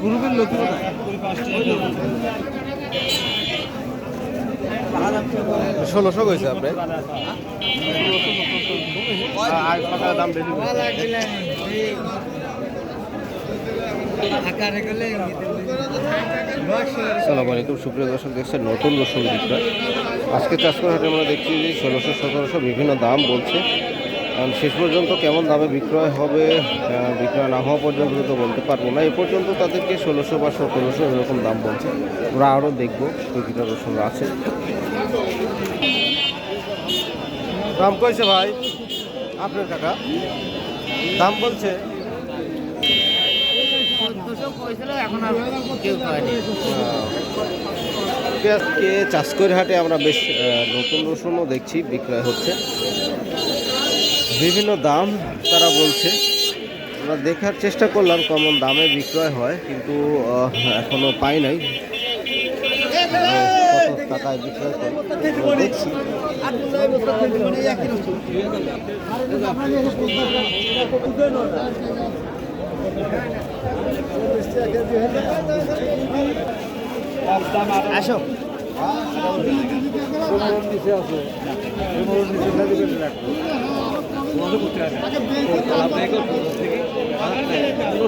গ্রুপের লোক 1600 কইছে আপনি দাম বেশি আসসালামু আলাইকুম সুপ্রিয় দর্শক দেখছেন নতুন রসুন বিক্রয়। আজকে চাষকর হাটে আমরা দেখছি যে 1600-1700 বিভিন্ন দাম বলছে। কারণ শেষ পর্যন্ত কেমন দামে বিক্রয় হবে বিক্রয় না হওয়া পর্যন্ত তো বলতে পারবো না। এ পর্যন্ত তাদেরকে 1600 বা 1700 এরকম দাম বলছে। আমরা আরও দেখবো প্রতিটা রসুন আছে। দাম কইছে ভাই আপনার কাকা দাম বলছে আজকে চাষকর হাটে আমরা বেশ নতুন রসুনও দেখছি বিক্রয় হচ্ছে। বিভিন্ন দাম তারা বলছে, আমরা দেখার চেষ্টা করলাম কেমন দামে বিক্রয় হয়, কিন্তু এখনো পাই নাই কত টাকায় বিক্রয় করে দেখছি। আসো